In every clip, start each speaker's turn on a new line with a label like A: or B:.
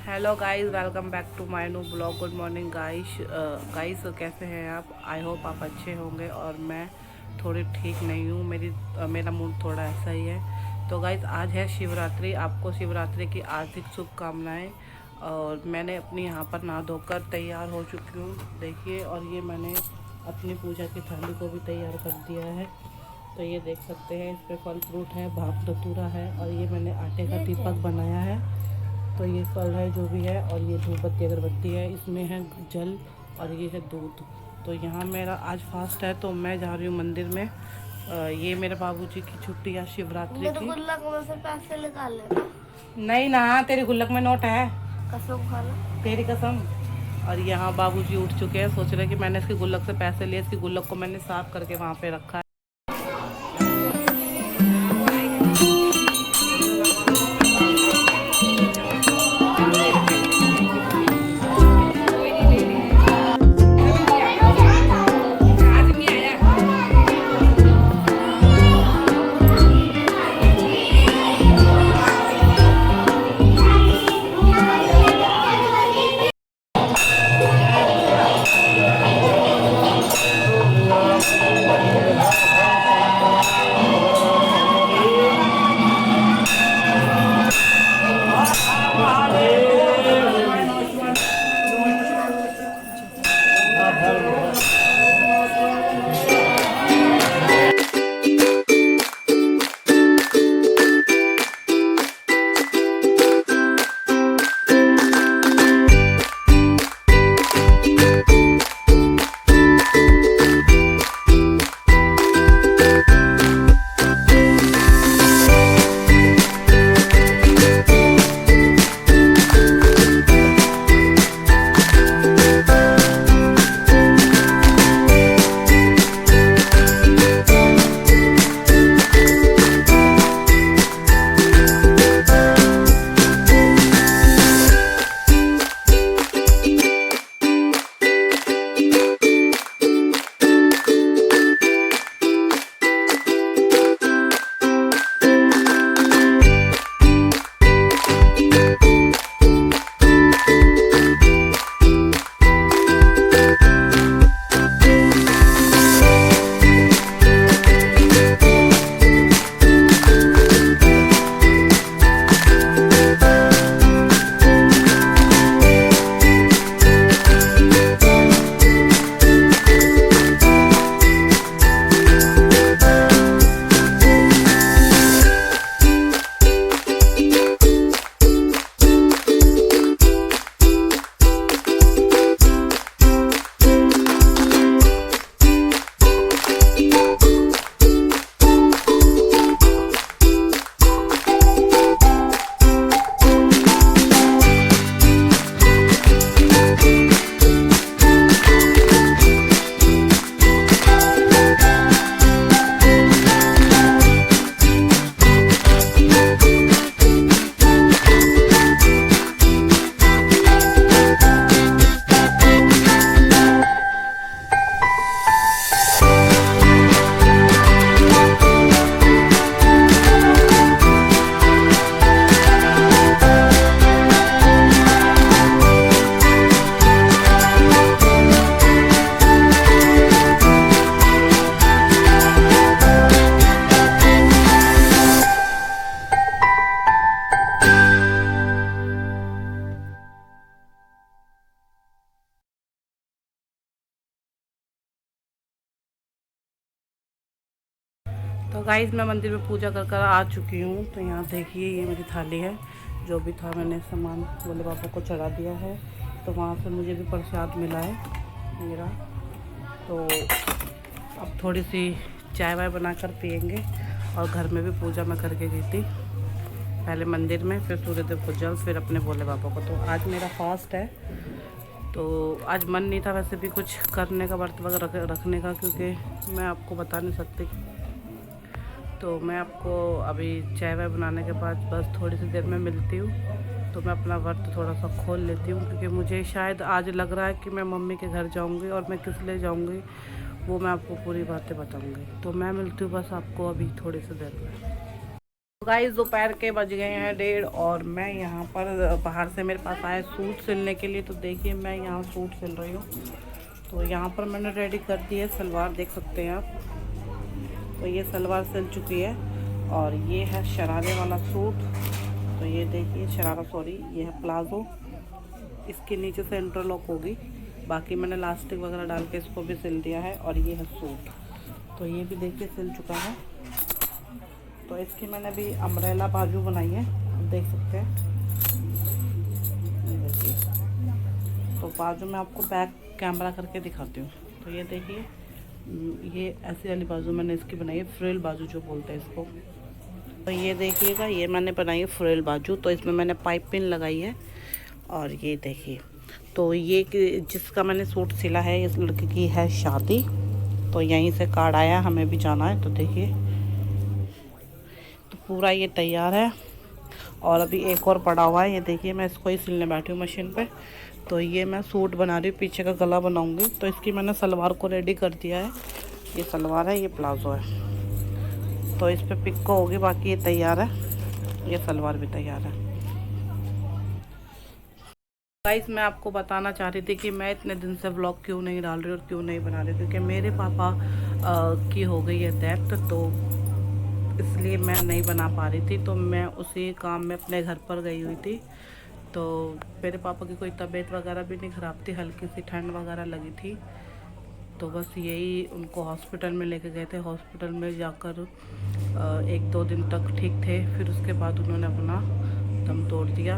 A: Hello guys, welcome back to my new blog. Good morning guys, कैसे हैं आप? I hope आप अच्छे होंगे। और मैं थोड़ी ठीक नहीं हूँ, मेरा मूड थोड़ा ऐसा ही है। तो गाइस, आज है शिवरात्रि। आपको शिवरात्रि की हार्दिक शुभकामनाएं। और मैंने अपनी यहाँ पर नहा धोकर तैयार हो चुकी हूँ, देखिए। और ये मैंने अपनी पूजा की थाली को भी तैयार कर दिया है। तो ये देख सकते हैं, इस पर फल फ्रूट है, भाप धतूरा है, और ये मैंने आटे का दीपक बनाया है। तो ये फल है जो भी है, और ये धूप बत्ती अगरबत्ती है, इसमें है जल, और ये है दूध। तो यहाँ मेरा आज फास्ट है, तो मैं जा रही हूँ मंदिर में। ये मेरे बाबूजी की छुट्टी है शिवरात्रि की।
B: गुल्लक में से पैसे निकाल लेना।
A: नहीं ना, तेरे गुल्लक में नोट है,
B: कसम खाना,
A: तेरी कसम। और यहाँ बाबूजी उठ चुके हैं, सोच रहे हैं कि मैंने इसके गुल्लक से पैसे लिए। इसकी गुल्लक को मैंने साफ करके वहाँ पे रखा है। तो गाइस, मैं मंदिर में पूजा कर कर आ चुकी हूँ। तो यहाँ देखिए, ये मेरी थाली है। जो भी था मैंने सामान भोले बाबा को चढ़ा दिया है। तो वहाँ से मुझे भी प्रसाद मिला है मेरा। तो अब थोड़ी सी चाय वाय बना कर पियेंगे। और घर में भी पूजा मैं करके गई थी, पहले मंदिर में, फिर सूर्यदेव को जल, फिर अपने भोले बाबा को। तो आज मेरा फास्ट है। तो आज मन नहीं था वैसे भी कुछ करने का, व्रत वगैरह रखने का, क्योंकि मैं आपको बता नहीं सकती। तो मैं आपको अभी चाय वाय बनाने के बाद बस थोड़ी सी देर में मिलती हूँ। तो मैं अपना व्रत थोड़ा सा खोल लेती हूँ, क्योंकि मुझे शायद आज लग रहा है कि मैं मम्मी के घर जाऊँगी। और मैं किस लिए जाऊँगी वो मैं आपको पूरी बातें बताऊँगी। तो मैं मिलती हूँ बस आपको अभी थोड़ी सी देर में। गाइस दोपहर के बज गए हैं 1:30 और मैं यहाँ पर बाहर से मेरे पास आया सूट सिलने के लिए। तो देखिए मैं यहाँ सूट सिल रही हूँ। तो यहाँ पर मैंने रेडी कर दी है सलवार, देख सकते हैं आप। तो ये सलवार सिल चुकी है और ये है शरारे वाला सूट। तो ये देखिए शरारा, सॉरी ये है प्लाजो। इसके नीचे से इंटरलॉक होगी, बाकी मैंने लास्टिक वगैरह डाल के इसको भी सिल दिया है। और ये है सूट, तो ये भी देखिए सिल चुका है। तो इसकी मैंने भी अम्ब्रेला बाजू बनाई है, देख सकते हैं। ये देखिए, तो बाजू में आपको बैक कैमरा करके दिखाती हूँ। तो ये देखिए, ये ऐसी वाली बाजू मैंने इसकी बनाई है, फ्रिल बाजू जो बोलते हैं इसको। तो ये देखिएगा, ये मैंने बनाई है फ्रिल बाजू। तो इसमें मैंने पाइप पिन लगाई है। और ये देखिए, तो ये जिसका मैंने सूट सिला है, इस लड़की की है शादी, तो यहीं से कार्ड आया, हमें भी जाना है। तो देखिए, तो पूरा ये तैयार है और अभी एक और पड़ा हुआ है। ये देखिए, मैं इसको ही सिलने बैठी हूँ मशीन पे। तो ये मैं सूट बना रही हूँ, पीछे का गला बनाऊंगी। तो इसकी मैंने सलवार को रेडी कर दिया है। ये सलवार है, ये प्लाजो है। तो इस पर पिक्को होगी, बाकी ये तैयार है। ये सलवार भी तैयार है। गाइस मैं आपको बताना चाह रही थी कि मैं इतने दिन से व्लॉग क्यों नहीं डाल रही और क्यों नहीं बना रही, क्योंकि मेरे पापा की हो गई है डेथ, तो इसलिए मैं नहीं बना पा रही थी। तो मैं उसी काम में अपने घर पर गई हुई थी। तो मेरे पापा की कोई तबीयत वगैरह भी नहीं ख़राब थी, हल्की सी ठंड वगैरह लगी थी। तो बस यही उनको हॉस्पिटल में लेके गए थे। हॉस्पिटल में जाकर 1-2 दिन तक ठीक थे, फिर उसके बाद उन्होंने अपना दम तोड़ दिया।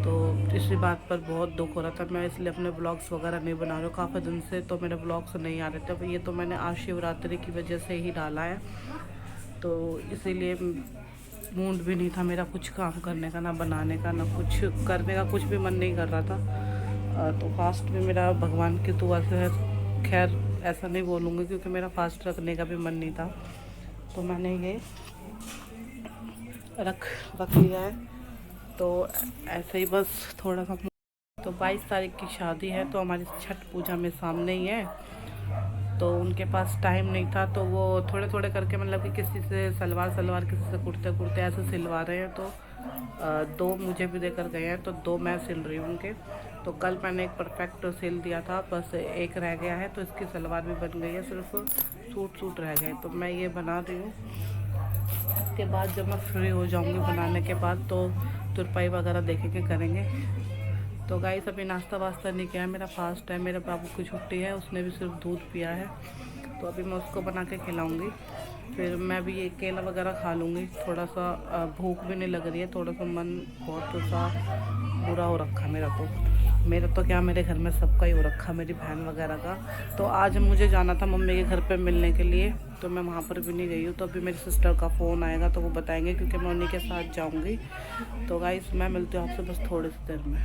A: तो इसी बात पर बहुत दुख हो रहा था। मैं इसलिए अपने ब्लॉग्स वगैरह नहीं बना रही हूँ काफ़ी दिन से। तो मेरे ब्लॉग्स नहीं आ रहे थे। अब ये तो मैंने आज शिवरात्रि की वजह से ही डाला है, तो इसीलिए मूड भी नहीं था मेरा कुछ काम करने का, ना बनाने का, ना कुछ करने का, कुछ भी मन नहीं कर रहा था। तो फास्ट भी मेरा भगवान की दुआ से है। खैर ऐसा नहीं बोलूँगी, क्योंकि मेरा फास्ट रखने का भी मन नहीं था। तो मैंने ये रख लिया है। तो ऐसे ही बस थोड़ा सा। तो 22 तारीख की शादी है, तो हमारी छठ पूजा में सामने ही है। तो उनके पास टाइम नहीं था, तो वो थोड़े थोड़े करके, मतलब कि किसी से सलवार किसी से कुर्ते ऐसे सिलवा रहे हैं। तो 2 मुझे भी देकर गए हैं, तो 2 मैं सिल रही हूँ उनके। तो कल मैंने एक परफेक्ट सिल दिया था, बस एक रह गया है। तो इसकी सलवार भी बन गई है, सिर्फ सूट रह गए। तो मैं ये बना रही हूँ। इसके बाद जब मैं फ्री हो जाऊँगी बनाने के बाद, तो तुरपाई वगैरह देखेंगे, करेंगे। तो गाइस अभी नाश्ता वास्ता नहीं किया है, मेरा फास्ट है। मेरे बाबू की छुट्टी है, उसने भी सिर्फ दूध पिया है। तो अभी मैं उसको बना के खिलाऊंगी, फिर मैं भी ये केला वगैरह खा लूँगी। थोड़ा सा भूख भी नहीं लग रही है, थोड़ा सा मन बहुत सा बुरा हो रखा मेरा तो क्या, मेरे घर में सबका ही हो रखा, मेरी बहन वगैरह का। तो आज मुझे जाना था मम्मी के घर पे मिलने के लिए, तो मैं वहाँ पर भी नहीं गई हूँ। तो अभी मेरी सिस्टर का फ़ोन आएगा, तो वो बताएंगे, क्योंकि मैं उन्हीं के साथ जाऊँगी। तो गाइस मैं मिलती हूँ आपसे बस थोड़ी सी देर में।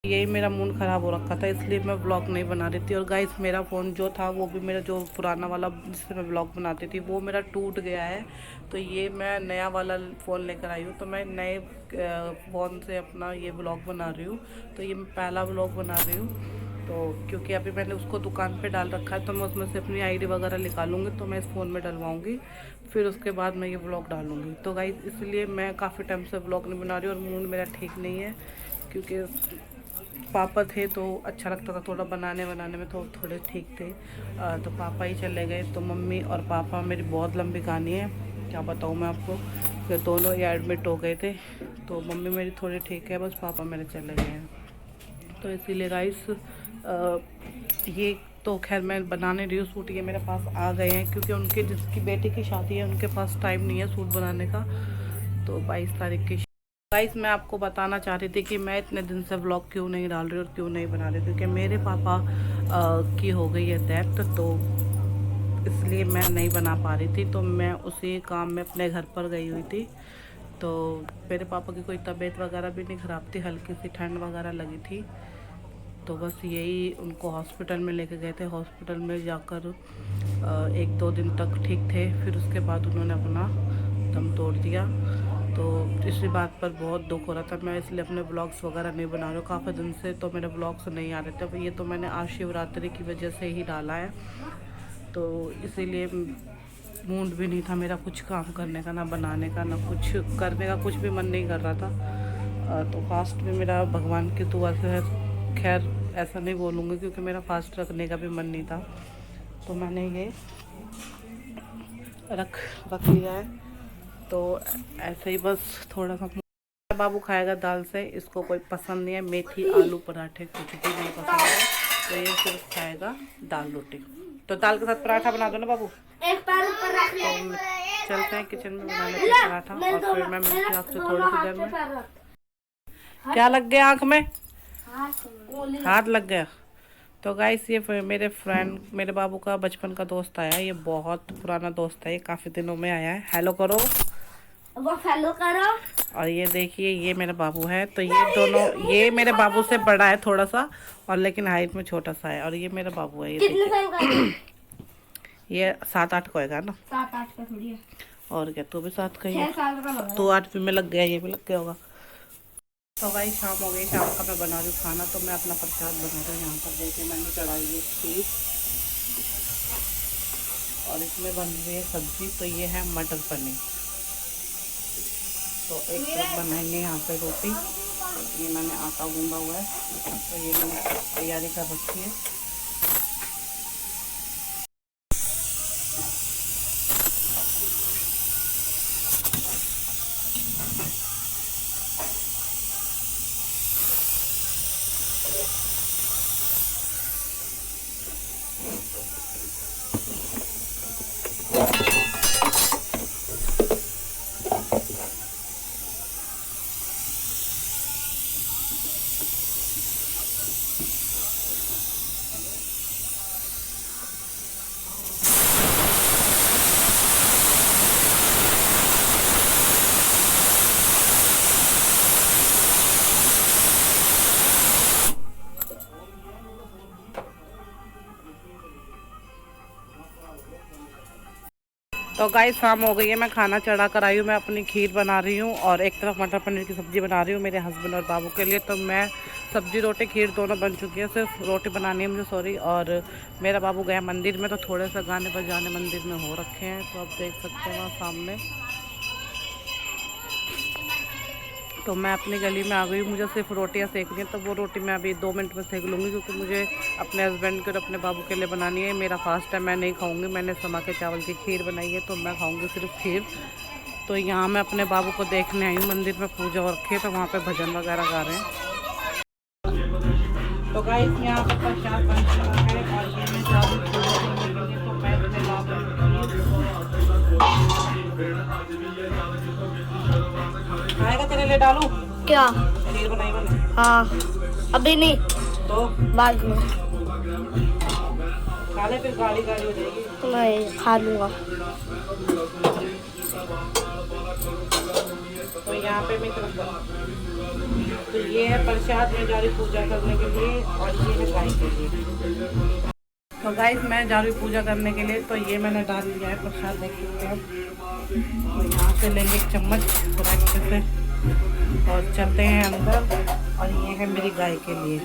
A: यही मेरा मूड ख़राब हो रखा था, इसलिए मैं व्लॉग नहीं बना रही थी। और गाइस मेरा फ़ोन जो था, वो भी मेरा जो पुराना वाला जिससे मैं व्लॉग बनाती थी, वो मेरा टूट गया है। तो ये मैं नया वाला फ़ोन लेकर आई हूँ। तो मैं नए फ़ोन से अपना ये व्लॉग बना रही हूँ। तो ये मैं पहला व्लॉग बना रही हूँ। तो क्योंकि अभी मैंने उसको दुकान पे डाल रखा है, तो मैं उसमें से अपनी आईडी वगैरह निकालूंगी, तो मैं इस फ़ोन में डलवाऊंगी, फिर उसके बाद मैं ये व्लॉग डालूंगी। तो गाइस इसलिए मैं काफ़ी टाइम से व्लॉग नहीं बना रही हूँ, और मूड मेरा ठीक नहीं है, क्योंकि पापा थे तो अच्छा लगता था, थोड़ा बनाने में तो थोड़े ठीक थे। तो पापा ही चले गए, तो मम्मी और पापा, मेरी बहुत लंबी कहानी है, क्या बताऊँ मैं आपको। फिर दोनों ही एडमिट हो गए थे। तो मम्मी मेरी थोड़ी ठीक है, बस पापा मेरे चले गए हैं। तो इसीलिए गाइस ये तो खैर मैं बनाने रही हूँ सूट, ये मेरे पास आ गए हैं, क्योंकि उनके जिसकी बेटी की शादी है, उनके पास टाइम नहीं है सूट बनाने का। तो 22 तारीख की। गाइस मैं आपको बताना चाह रही थी कि मैं इतने दिन से व्लॉग क्यों नहीं डाल रही और क्यों नहीं बना रही, क्योंकि मेरे पापा की हो गई है डेथ, तो इसलिए मैं नहीं बना पा रही थी। तो मैं उसी काम में अपने घर पर गई हुई थी। तो मेरे पापा की कोई तबीयत वगैरह भी नहीं ख़राब थी, हल्की सी ठंड वगैरह लगी थी। तो बस यही उनको हॉस्पिटल में लेके गए थे। हॉस्पिटल में जाकर 1-2 दिन तक ठीक थे, फिर उसके बाद उन्होंने अपना दम तोड़ दिया। तो इसी बात पर बहुत दुख हो रहा था। मैं इसलिए अपने ब्लॉग्स वगैरह नहीं बना रही हूँ काफ़ी दिन से, तो मेरे ब्लॉग्स नहीं आ रहे थे। अब ये तो मैंने आज शिवरात्रि की वजह से ही डाला है, तो इसीलिए मूड भी नहीं था मेरा कुछ काम करने का, ना बनाने का, ना कुछ करने का, कुछ भी मन नहीं कर रहा था। तो फास्ट में मेरा भगवान की दुआ से है, खैर ऐसा नहीं बोलूँगी क्योंकि मेरा फास्ट रखने का भी मन नहीं था, तो मैंने ये रख लिया है। तो ऐसे ही बस थोड़ा सा बाबू खाएगा दाल से, इसको कोई पसंद नहीं है, मेथी आलू पराठे कुछ भी नहीं पसंद है, तो ये सिर्फ खाएगा दाल रोटी। तो दाल के साथ पराठा बना दो ना बाबू।
B: एक पैर ऊपर रख ले।
A: तो चलते हैं किचन में बनाने के पराठा, और फिर मैं मिलती हूँ आपसे थोड़ी सी देर में। क्या लग गया आँख में? हाथ लग गया। तो गाइस ये मेरे फ्रेंड, मेरे बाबू का बचपन का दोस्त आया है, ये बहुत पुराना दोस्त है, ये काफ़ी दिनों में आया है। हेलो करो,
B: वो हेलो करो।
A: और ये देखिए ये मेरा बाबू है। तो ये दोनों, ये मेरे बाबू से बड़ा है थोड़ा सा, और लेकिन हाइट में छोटा सा है, और ये मेरा बाबू है। ये
B: कितने साल का है?
A: ये 7-8 का होगा ना।
B: 7-8 का थोड़ी है।
A: और क्या, तू भी 7 का ही है?
B: 6 साल का लगा।
A: तो 8 में लग गया, ये भी लग गया होगा। तो भाई शाम हो गई, शाम का मैं बना रही हूँ खाना। तो मैं अपना प्रसाद बना रही हूँ। यहाँ पर देखिए मैंने चढ़ाई है खीर, और इसमें बन रही है सब्जी। तो ये है मटर पनीर। तो एक तरफ बनाएंगे यहाँ पे रोटी। ये मैंने आटा गूंदा हुआ है, तो ये मैंने तैयारी कर रखी है। तो गाइस शाम हो गई है, मैं खाना चढ़ा कर आई हूँ। मैं अपनी खीर बना रही हूँ, और एक तरफ मटर पनीर की सब्ज़ी बना रही हूँ मेरे हस्बैंड और बाबू के लिए। तो मैं सब्ज़ी रोटी खीर दोनों बन चुकी है, सिर्फ रोटी बनानी है मुझे, सॉरी। और मेरा बाबू गया मंदिर में, तो थोड़े से गाने बजाने मंदिर में हो रखे हैं, तो आप देख सकते हैं वहाँ सामने। तो मैं अपनी गली में आ गई हूँ, मुझे सिर्फ रोटियाँ सेकनी है। तो वो रोटी मैं अभी 2 मिनट में सेक लूँगी, क्योंकि मुझे अपने हस्बैंड के और अपने बाबू के लिए बनानी है। मेरा फास्ट है, मैं नहीं खाऊंगी। मैंने समा के चावल की खीर बनाई है, तो मैं खाऊंगी सिर्फ खीर। तो यहाँ मैं अपने बाबू को देखने आई हूँ, मंदिर में पूजा हो रखी है, तो वहाँ पे भजन वगैरह गा रहे हैं। तो गाइस यहाँ पे प्रसाद बन चुका है, और ये मैं जा रही हूँ पूजा करने के लिए। तो मैं अपने खाएगा, तेरे लिए डालूं
B: क्या?
A: खीर बनाई मैंने।
B: हाँ अभी नहीं,
A: तो
B: बाद में
A: खा ले, फिर गाड़ी हो जाएगी।
B: मैं खा लूँगा।
A: तो यहाँ पे मैं तो ये है प्रसाद, मैं जा रही पूजा करने के लिए, और ये है गाय के लिए। तो गाइस मैं जा रही पूजा करने के लिए। तो ये मैंने डाल लिया है प्रसाद, देख सकते हैं। तो यहाँ से लेंगे एक चम्मच पूरा अच्छे से, और चलते हैं अंदर। और ये है मेरी गाय के लिए।